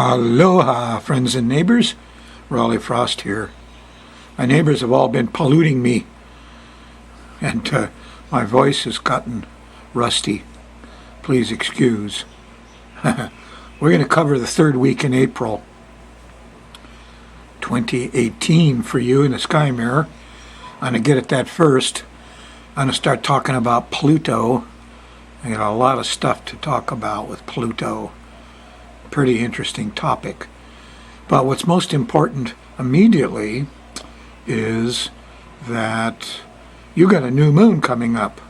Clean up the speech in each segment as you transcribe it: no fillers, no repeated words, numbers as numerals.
Aloha, friends and neighbors. Raleigh Frost here. My neighbors have all been polluting me, and my voice has gotten rusty. Please excuse. We're going to cover the third week in April 2018 for you in the Sky Mirror. I'm going to get at that first. I'm going to start talking about Pluto. I got a lot of stuff to talk about with Pluto. Pretty interesting topic. But what's most important immediately is that you got a new moon coming up.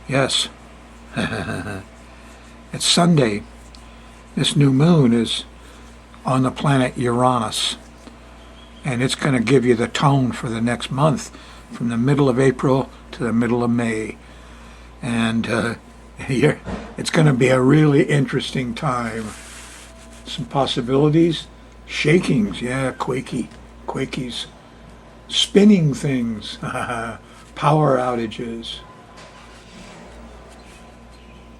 Yes. It's Sunday. This new moon is on the planet Uranus. And it's going to give you the tone for the next month, from the middle of April to the middle of May. And it's going to be a really interesting time. Some possibilities. Shakings, yeah, quakies. Spinning things. Power outages.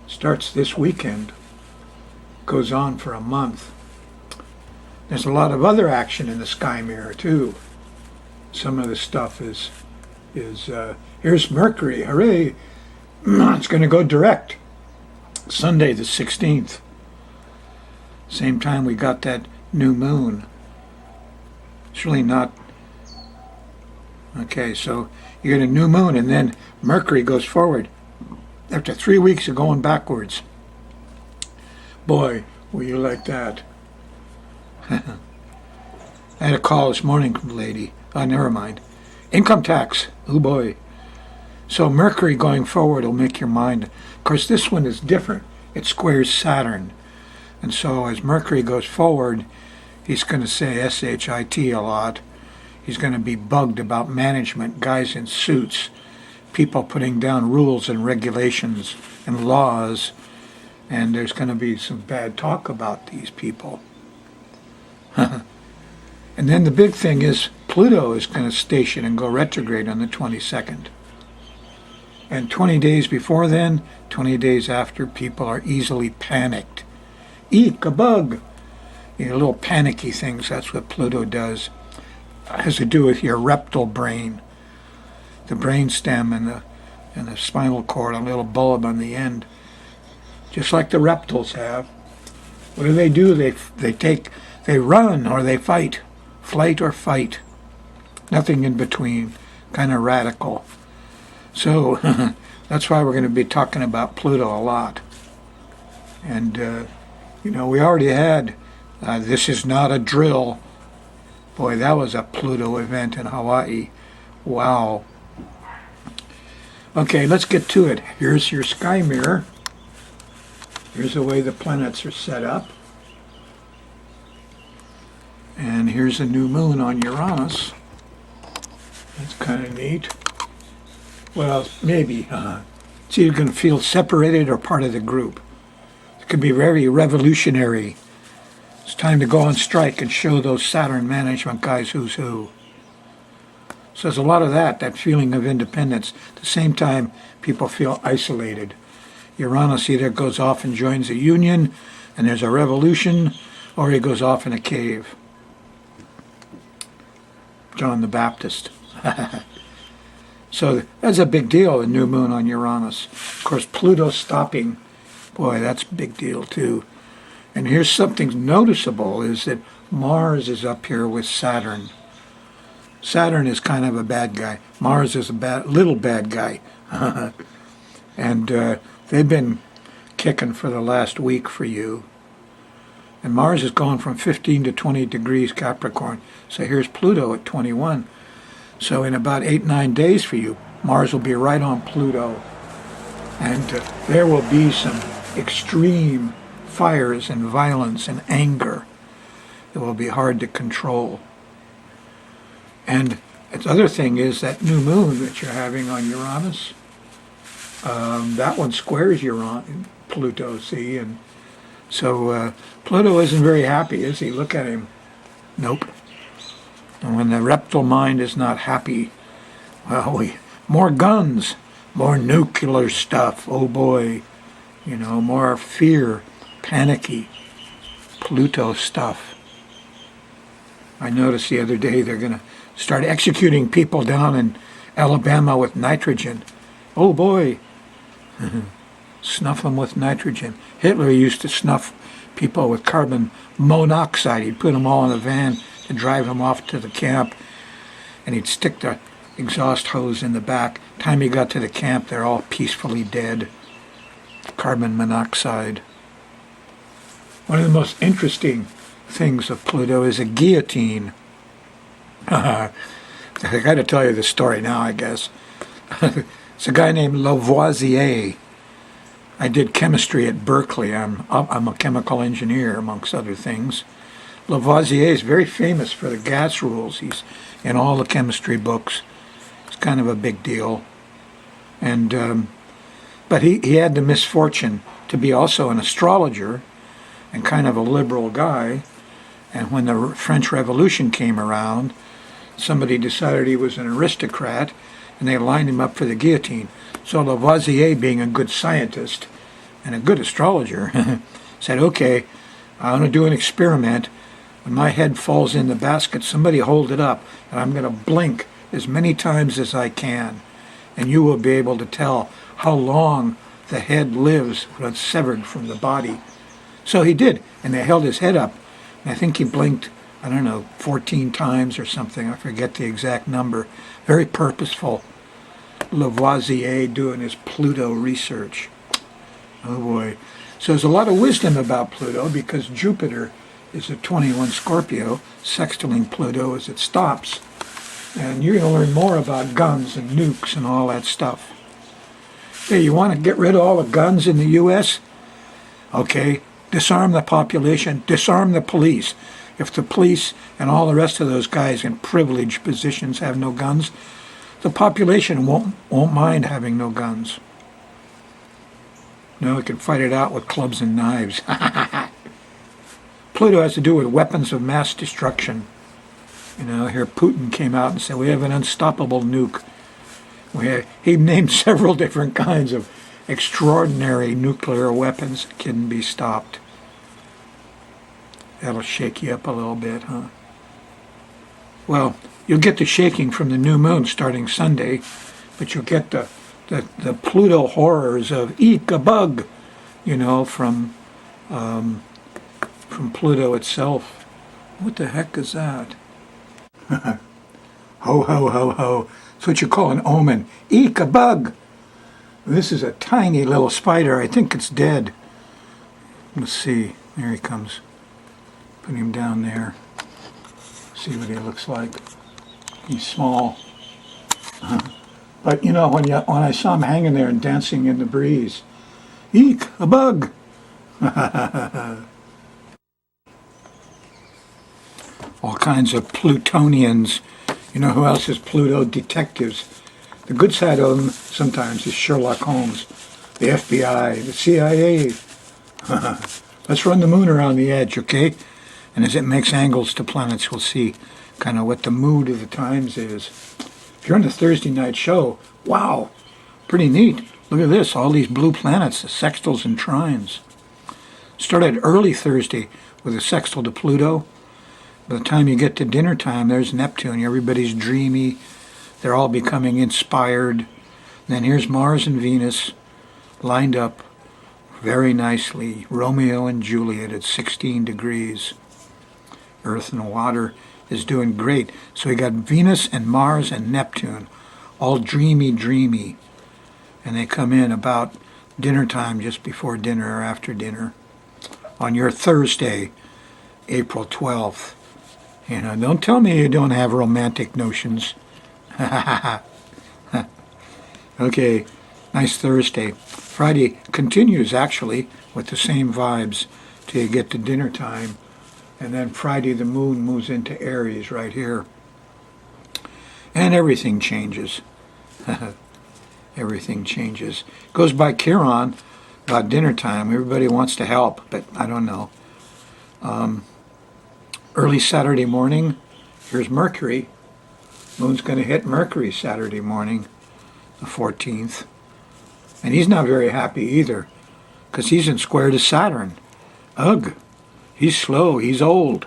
Starts this weekend. Goes on for a month. There's a lot of other action in the Sky Mirror too. Some of the stuff is here's Mercury, hooray! It's going to go direct. Sunday the 16th. Same time we got that new moon. It's really not... Okay, so you get a new moon and then Mercury goes forward. After 3 weeks of going backwards. Boy, were you like that. I had a call this morning from a lady. Oh, never mind. Income tax. Oh boy. So Mercury going forward will make your mind... Of course, this one is different. It squares Saturn. And so as Mercury goes forward, he's going to say S-H-I-T a lot. He's going to be bugged about management, guys in suits, people putting down rules and regulations and laws. And there's going to be some bad talk about these people. And then the big thing is Pluto is going to station and go retrograde on the 22nd. And 20 days before then, 20 days after, people are easily panicked. Eek, a bug! You know, little panicky things, that's what Pluto does. It has to do with your reptile brain. The brain stem and the spinal cord, a little bulb on the end. Just like the reptiles have. What do? They run or they fight. Flight or fight. Nothing in between. Kind of radical. So, that's why we're going to be talking about Pluto a lot. And, we already had, this is not a drill. Boy, that was a Pluto event in Hawaii. Wow. Okay, let's get to it. Here's your Sky Mirror. Here's the way the planets are set up. And here's a new moon on Uranus. That's kind of neat. Well, maybe. It's either going to feel separated or part of the group. It could be very revolutionary. It's time to go on strike and show those Saturn management guys who's who. So there's a lot of that feeling of independence. At the same time, people feel isolated. Uranus either goes off and joins a union, and there's a revolution, or he goes off in a cave. John the Baptist. So that's a big deal, the new moon on Uranus. Of course, Pluto stopping. Boy, that's a big deal too. And here's something noticeable is that Mars is up here with Saturn. Saturn is kind of a bad guy. Mars is a little bad guy. And they've been kicking for the last week for you. And Mars is going from 15 to 20 degrees Capricorn. So here's Pluto at 21. So in about 8-9 days for you, Mars will be right on Pluto. And there will be some extreme fires and violence and anger that will be hard to control. And the other thing is that new moon that you're having on Uranus, that one squares Pluto, see? And so Pluto isn't very happy, is he? Look at him. Nope. And when the reptile mind is not happy, well, more guns, more nuclear stuff, oh boy. More fear, panicky. Liuto stuff. I noticed the other day they're going to start executing people down in Alabama with nitrogen. Oh boy. Snuff them with nitrogen. Hitler used to snuff people with carbon monoxide. He'd put them all in a van to drive them off to the camp, and he'd stick the exhaust hose in the back. Time he got to the camp, they're all peacefully dead. Carbon monoxide. One of the most interesting things of Pluto is a guillotine. I got to tell you the story now, I guess. It's a guy named Lavoisier. I did chemistry at Berkeley. I'm a chemical engineer, amongst other things. Lavoisier is very famous for the gas rules. He's in all the chemistry books. It's kind of a big deal. And but he had the misfortune to be also an astrologer and kind of a liberal guy. And when the French Revolution came around, somebody decided he was an aristocrat, and they lined him up for the guillotine. So Lavoisier, being a good scientist and a good astrologer, said, okay, I want to do an experiment. When my head falls in the basket, somebody hold it up, and I'm going to blink as many times as I can, and you will be able to tell how long the head lives when it's severed from the body. So he did, and they held his head up, and I think he blinked, 14 times or something. I forget the exact number. Very purposeful. Lavoisier doing his Pluto research. Oh boy. So there's a lot of wisdom about Pluto because Jupiter is a 21 Scorpio, sextiling Pluto as it stops. And you're going to learn more about guns and nukes and all that stuff. Hey, you want to get rid of all the guns in the U.S.? Okay, disarm the population, disarm the police. If the police and all the rest of those guys in privileged positions have no guns, the population won't mind having no guns. No, we can fight it out with clubs and knives. Pluto has to do with weapons of mass destruction. Here Putin came out and said, we have an unstoppable nuke. He named several different kinds of extraordinary nuclear weapons that can be stopped. That'll shake you up a little bit, huh? Well, you'll get the shaking from the new moon starting Sunday, but you'll get the Pluto horrors of eek a bug, from Pluto itself. What the heck is that? Ho, ho, ho, ho. It's what you call an omen. Eek a bug. This is a tiny little spider. I think it's dead. Let's see. There he comes. Put him down there. See what he looks like. He's small. But when I saw him hanging there and dancing in the breeze, eek, a bug. All kinds of Plutonians. You know who else is Pluto? Detectives. The good side of them sometimes is Sherlock Holmes, the FBI, the CIA. Let's run the moon around the edge, okay? And as it makes angles to planets, we'll see kind of what the mood of the times is. If you're on the Thursday night show, wow, pretty neat. Look at this, all these blue planets, the sextiles and trines. Started early Thursday with a sextile to Pluto. By the time you get to dinner time, there's Neptune. Everybody's dreamy. They're all becoming inspired. Then here's Mars and Venus lined up very nicely. Romeo and Juliet at 16 degrees. Earth and water is doing great. So we got Venus and Mars and Neptune, all dreamy. And they come in about dinner time, just before dinner or after dinner. On your Thursday, April 12th. Don't tell me you don't have romantic notions. Okay, nice Thursday. Friday continues, actually, with the same vibes till you get to dinner time. And then Friday the moon moves into Aries right here. And everything changes. Everything changes. Goes by Chiron about dinner time. Everybody wants to help, but I don't know. Early Saturday morning, here's Mercury. Moon's going to hit Mercury Saturday morning, the 14th. And he's not very happy either, because he's in square to Saturn. Ugh. He's slow. He's old.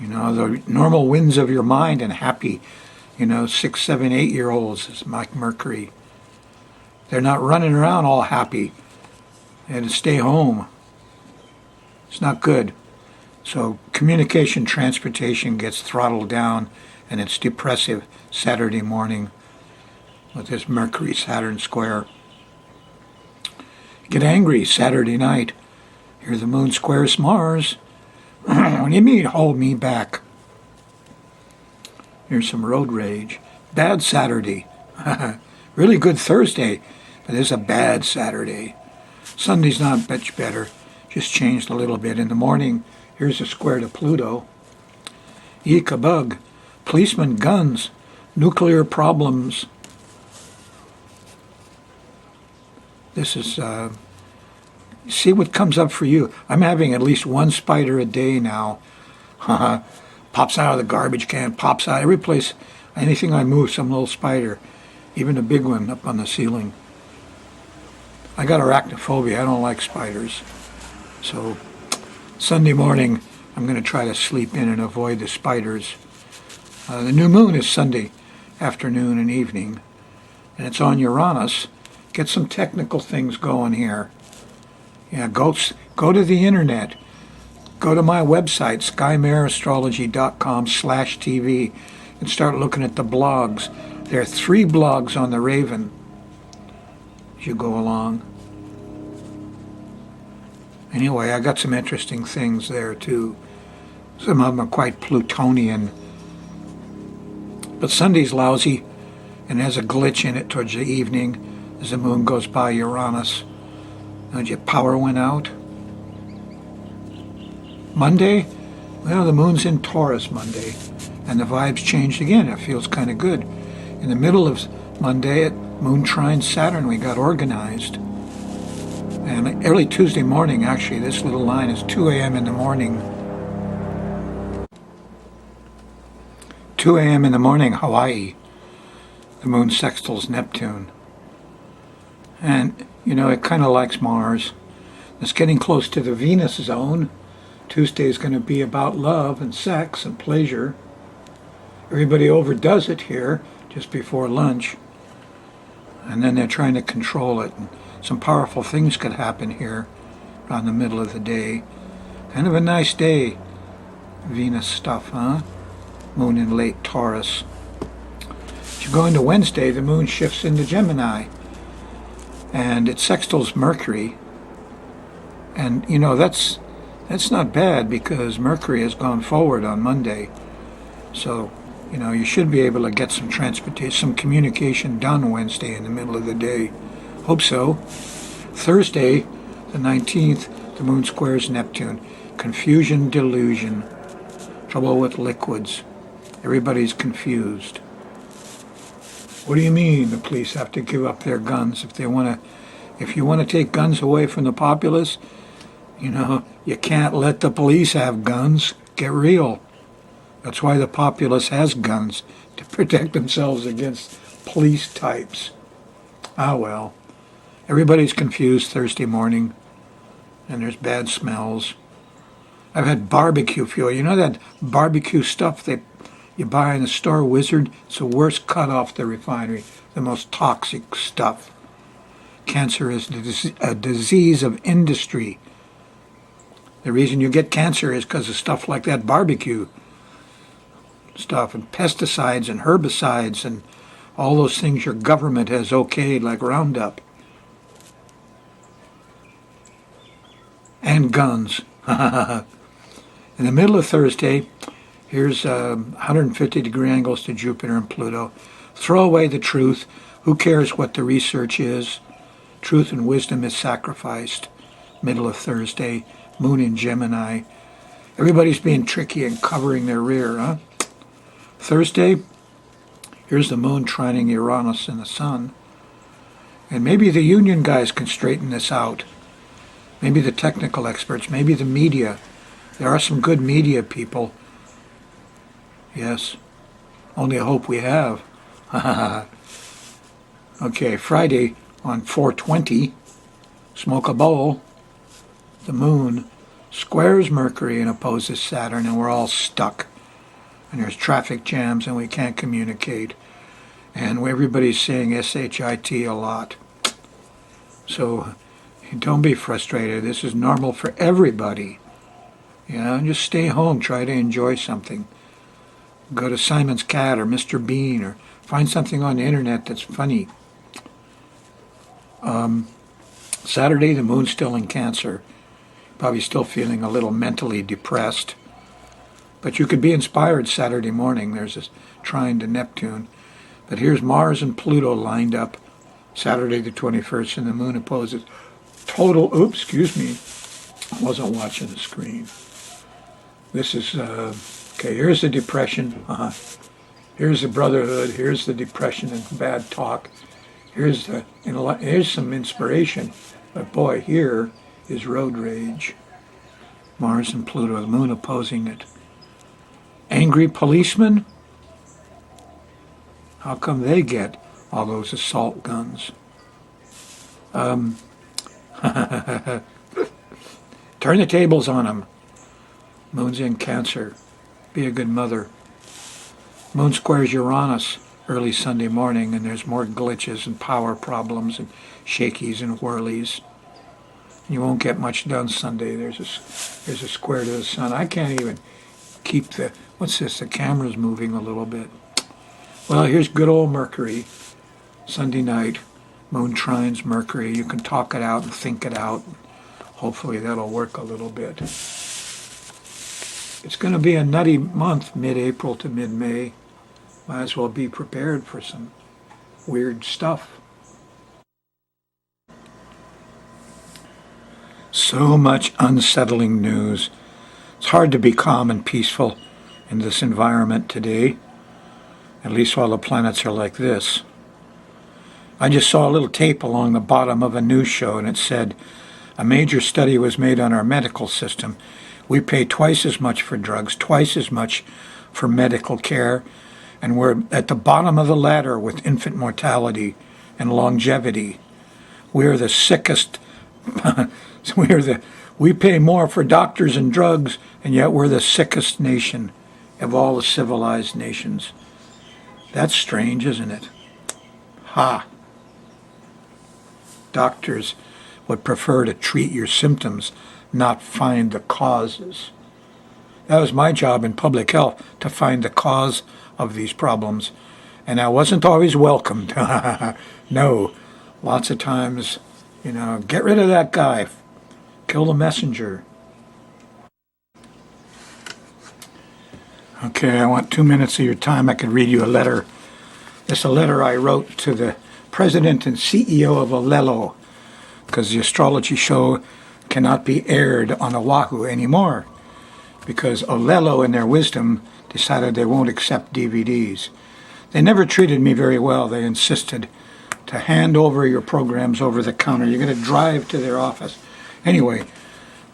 You know, the normal winds of your mind and happy, 6, 7, 8-year-olds is like Mercury. They're not running around all happy. They had to stay home. It's not good. So communication, transportation gets throttled down, and it's depressive Saturday morning with this Mercury-Saturn square. Get angry Saturday night. Here the moon squares Mars. What do you mean, hold me back? Here's some road rage. Bad Saturday. Really good Thursday, but it's a bad Saturday. Sunday's not much better. Just changed a little bit. In the morning, here's a square to Pluto. Eek a bug. Policemen, guns, nuclear problems. This is, see what comes up for you. I'm having at least one spider a day now. Pops out of the garbage can, pops out every place. Anything I move, some little spider. Even a big one up on the ceiling. I got arachnophobia. I don't like spiders. So Sunday morning, I'm going to try to sleep in and avoid the spiders. The new moon is Sunday afternoon and evening, and it's on Uranus. Get some technical things going here. Yeah, go to the internet. Go to my website, skymarastrology.com/TV, and start looking at the blogs. There are 3 blogs on the Raven as you go along. Anyway, I got some interesting things there too. Some of them are quite Plutonian. But Sunday's lousy and has a glitch in it towards the evening as the moon goes by Uranus. And your power went out. Monday, well, the moon's in Taurus Monday, and the vibes changed again. It feels kind of good. In the middle of Monday, at moon trine Saturn, we got organized. And early Tuesday morning, actually, this little line is 2 a.m. in the morning. 2 a.m. in the morning, Hawaii. The moon sextiles Neptune. And, it kind of likes Mars. It's getting close to the Venus zone. Tuesday is going to be about love and sex and pleasure. Everybody overdoes it here just before lunch. And then they're trying to control it. And some powerful things could happen here around the middle of the day. Kind of a nice day. Venus stuff, huh? Moon in late Taurus. As you go into Wednesday, the moon shifts into Gemini. And it sextiles Mercury. And, that's not bad because Mercury has gone forward on Monday. So, you should be able to get some transportation, some communication done Wednesday in the middle of the day. Hope so. Thursday, the 19th, the moon squares Neptune. Confusion, delusion. Trouble with liquids. Everybody's confused. What do you mean the police have to give up their guns if you want to take guns away from the populace? You can't let the police have guns. Get real. That's why the populace has guns, to protect themselves against police types. Ah, well. Everybody's confused Thursday morning, and there's bad smells. I've had barbecue fuel. You know that barbecue stuff you buy in the store, Wizard? It's the worst cut off the refinery, the most toxic stuff. Cancer is a disease of industry. The reason you get cancer is because of stuff like that barbecue stuff and pesticides and herbicides and all those things your government has okayed, like Roundup. And guns. In the middle of Thursday, here's 150-degree angles to Jupiter and Pluto. Throw away the truth. Who cares what the research is? Truth and wisdom is sacrificed. Middle of Thursday, moon in Gemini. Everybody's being tricky and covering their rear, huh? Thursday, here's the moon trining Uranus and the sun. And maybe the union guys can straighten this out. Maybe the technical experts, maybe the media. There are some good media people. Yes, only I hope we have. Okay, Friday on 4/20, smoke a bowl. The moon squares Mercury and opposes Saturn, and we're all stuck. And there's traffic jams, and we can't communicate. And everybody's saying SHIT a lot. So don't be frustrated. This is normal for everybody. And just stay home. Try to enjoy something. Go to Simon's Cat or Mr. Bean or find something on the internet that's funny. Saturday, the moon's still in Cancer. Probably still feeling a little mentally depressed. But you could be inspired Saturday morning. There's this trine to Neptune. But here's Mars and Pluto lined up Saturday the 21st, and the moon opposes total, oops, excuse me, I wasn't watching the screen. This is, okay, here's the depression. Here's the brotherhood. Here's the depression and bad talk. Here's some inspiration. But boy, here is road rage. Mars and Pluto, the moon opposing it. Angry policemen? How come they get all those assault guns? Turn the tables on them. Moon's in Cancer. Be a good mother. Moon squares Uranus early Sunday morning, and there's more glitches and power problems and shakies and whirlies. You won't get much done Sunday. There's a square to the sun. I can't even keep the, what's this? The camera's moving a little bit. Well, here's good old Mercury. Sunday night, moon trines Mercury. You can talk it out and think it out. Hopefully that'll work a little bit. It's going to be a nutty month, mid-April to mid-May. Might as well be prepared for some weird stuff. So much unsettling news. It's hard to be calm and peaceful in this environment today, at least while the planets are like this. I just saw a little tape along the bottom of a news show, and it said, a major study was made on our medical system. We pay twice as much for drugs, twice as much for medical care, and we're at the bottom of the ladder with infant mortality and longevity. We're the sickest. We pay more for doctors and drugs, and yet we're the sickest nation of all the civilized nations. That's strange, isn't it? Ha! Doctors would prefer to treat your symptoms, not find the causes. That was my job in public health, to find the cause of these problems, and I wasn't always welcomed. No, lots of times, get rid of that guy, kill the messenger. Okay, I want 2 minutes of your time. I could read you a letter. It's a letter I wrote to the president and CEO of Olelo, because the astrology show cannot be aired on Oahu anymore, because Olelo, in their wisdom, decided they won't accept DVDs. They never treated me very well. They insisted to hand over your programs over the counter. You're going to drive to their office. Anyway,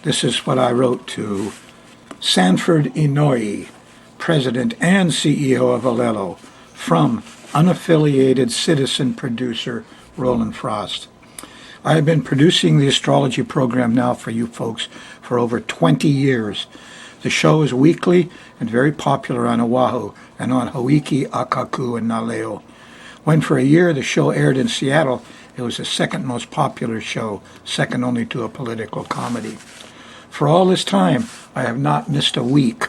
this is what I wrote to Sanford Inouye, president and CEO of Olelo, from unaffiliated citizen producer Rollin Frost. I have been producing the astrology program now for you folks for over 20 years. The show is weekly and very popular on Oahu and on Hawaii, Akaku, and Naleo. When for a year the show aired in Seattle, it was the second most popular show, second only to a political comedy. For all this time, I have not missed a week,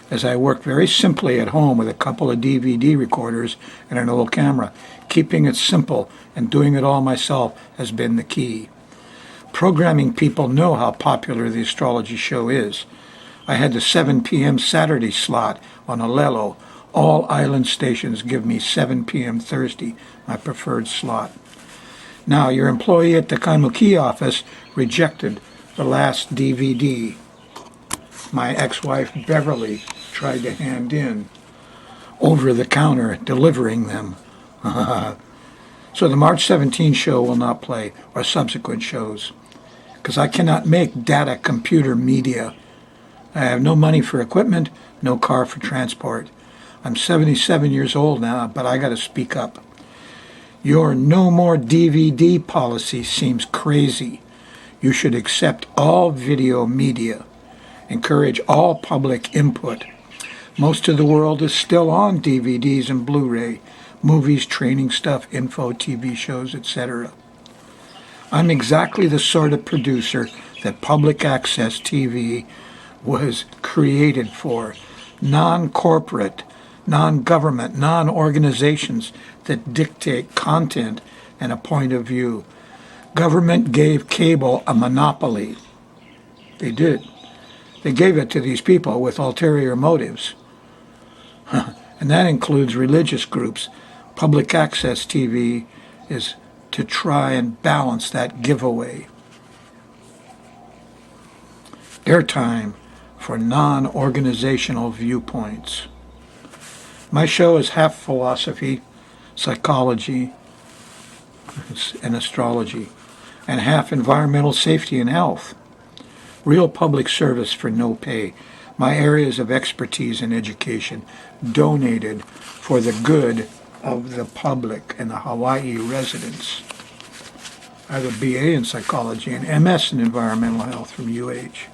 as I work very simply at home with a couple of DVD recorders and an old camera. Keeping it simple and doing it all myself has been the key. Programming people know how popular the astrology show is. I had the 7 p.m. Saturday slot on Olelo. All island stations give me 7 p.m. Thursday, my preferred slot. Now, your employee at the Kaimuki office rejected the last DVD my ex-wife Beverly tried to hand in, over the counter, delivering them. So the March 17 show will not play, or subsequent shows, because I cannot make data computer media. I have no money for equipment, no car for transport. I'm 77 years old now, but I got to speak up. Your no more DVD policy seems crazy. You should accept all video media. encourage all public input. Most of the world is still on DVDs and Blu-ray, movies, training stuff, info, TV shows, etc. I'm exactly the sort of producer that public access TV was created for. Non-corporate, non-government, non-organizations that dictate content and a point of view. Government gave cable a monopoly. They did. They gave it to these people with ulterior motives. And that includes religious groups. Public access TV is to try and balance that giveaway. Airtime for non-organizational viewpoints. My show is half philosophy, psychology, and astrology, and half environmental safety and health. Real public service for no pay. My areas of expertise and education donated for the good of the public and the Hawaii residents. I have a BA in psychology and MS in environmental health from UH.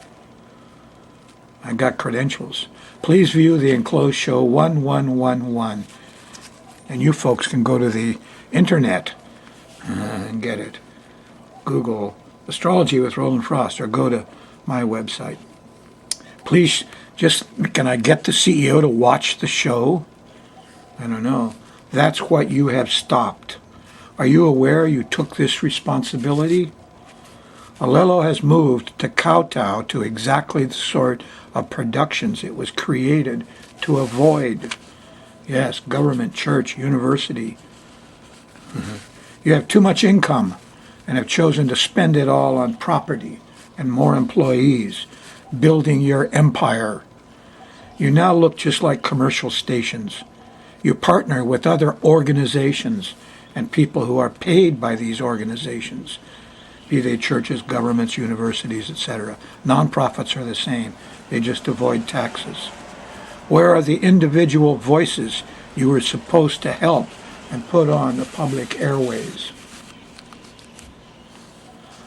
I got credentials. Please view the enclosed show 1111. And you folks can go to the internet and get it. Google Astrology with Rollin Frost or go to my website. Please, can I get the CEO to watch the show? I don't know. That's what you have stopped. Are you aware you took this responsibility? Olelo has moved to kowtow to exactly the sort of productions it was created to avoid. Yes, government, church, university. You have too much income and have chosen to spend it all on property and more employees, building your empire. You now look just like commercial stations. You partner with other organizations and people who are paid by these organizations, be they churches, governments, universities, etc. Nonprofits are the same. They just avoid taxes. Where are the individual voices you were supposed to help and put on the public airways?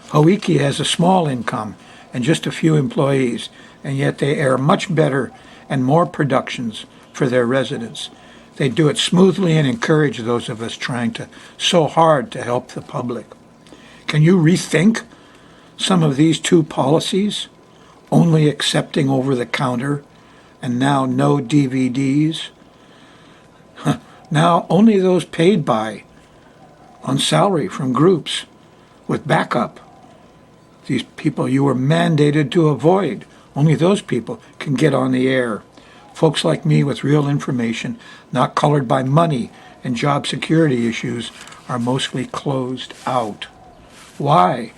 Hauiki has a small income and just a few employees, and yet they air much better and more productions for their residents. They do it smoothly and encourage those of us trying so hard to help the public. Can you rethink some of these two policies? Only accepting over the counter and now no DVDs? Now only those paid by on salary from groups with backup. These people you were mandated to avoid. Only those people can get on the air. Folks like me with real information, not colored by money and job security issues, are mostly closed out. Why?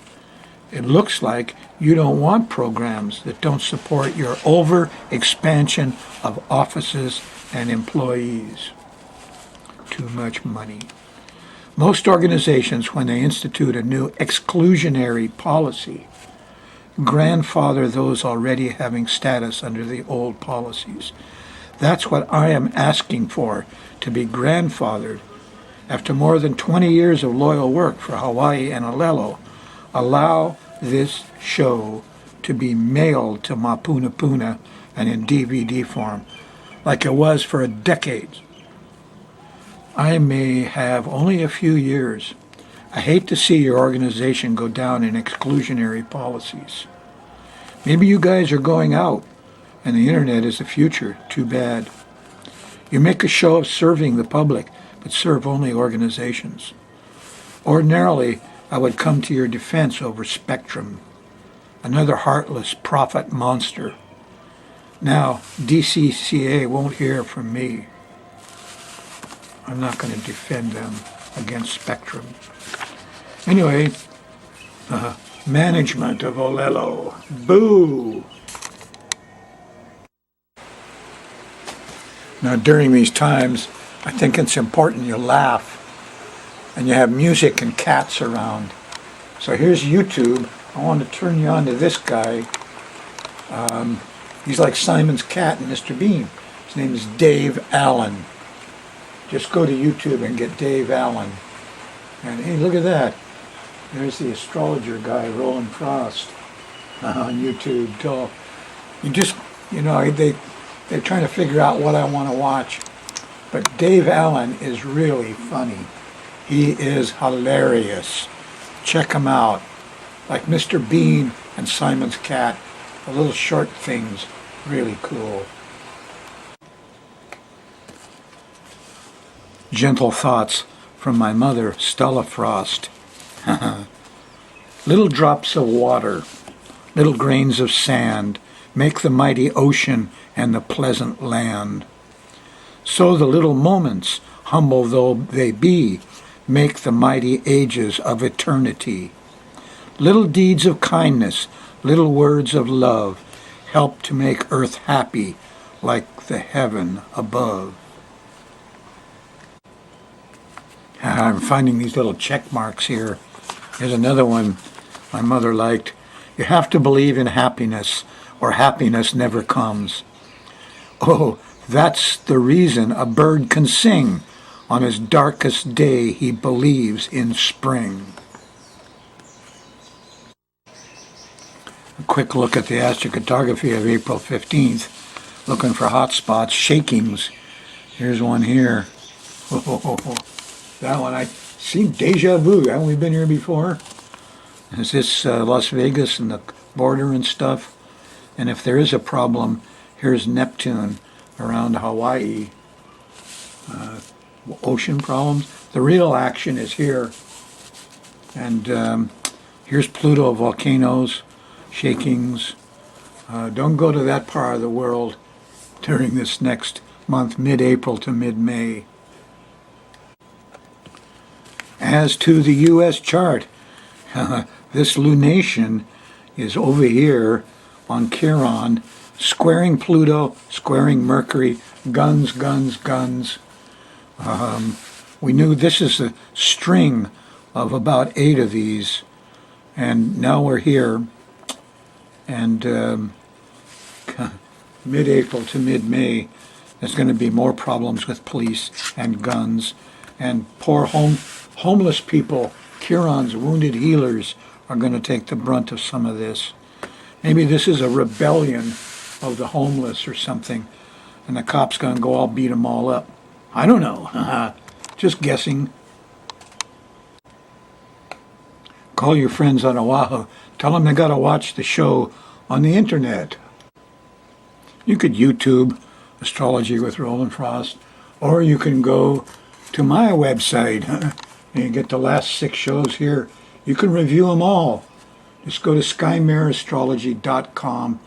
It looks like you don't want programs that don't support your over-expansion of offices and employees. Too much money. Most organizations, when they institute a new exclusionary policy, grandfather those already having status under the old policies. That's what I am asking for, to be grandfathered. After more than 20 years of loyal work for Hawaii and Olelo, allow this show to be mailed to Mapunapuna and in DVD form, like it was for decades. I may have only a few years. I hate to see your organization go down in exclusionary policies. Maybe you guys are going out, and the internet is the future. Too bad. You make a show of serving the public, but serve only organizations. Ordinarily, I would come to your defense over Spectrum, another heartless profit monster. Now, DCCA won't hear from me. I'm not going to defend them against Spectrum. Anyway, management of Olelo. Boo! Now, during these times, I think it's important you laugh and you have music and cats around. So here's YouTube. I want to turn you on to this guy. He's like Simon's cat and Mr. Bean. His name is Dave Allen. Just go to YouTube and get Dave Allen. And hey, look at that. There's the astrologer guy, Rollin Frost, on YouTube. You just, they're trying to figure out what I want to watch. But Dave Allen is really funny. He is hilarious. Check him out. Like Mr. Bean and Simon's Cat. The little short things. Really cool. Gentle thoughts from my mother, Stella Frost. Little drops of water, little grains of sand, make the mighty ocean and the pleasant land. So the little moments, humble though they be, make the mighty ages of eternity. Little deeds of kindness, little words of love, help to make earth happy like the heaven above. I'm finding these little check marks here. Here's another one my mother liked. You have to believe in happiness, or happiness never comes. Oh, that's the reason a bird can sing. On his darkest day, he believes in spring. A quick look at the astrocartography of April 15th. Looking for hot spots, shakings. Here's one here. That one, I seen deja vu. Haven't we been here before? Is this Las Vegas and the border and stuff? And if there is a problem, here's Neptune around Hawaii. Ocean problems. The real action is here. And here's Pluto, volcanoes, shakings. Don't go to that part of the world during this next month, mid-April to mid-May. As to the U.S. chart, this lunation is over here on Chiron, squaring Pluto, squaring Mercury, guns, guns, guns. We knew this is a string of about 8 of these, and now we're here, and mid-April to mid-May, there's going to be more problems with police and guns, and poor homeless people, Chiron's wounded healers, are going to take the brunt of some of this. Maybe this is a rebellion of the homeless or something, and the cops going to go all beat them all up. I don't know. Just guessing. Call your friends on Oahu. Tell them they got to watch the show on the internet. You could YouTube Astrology with Rollin Frost, or you can go to my website. And you get the last 6 shows here. You can review them all. Just go to skymarastrology.com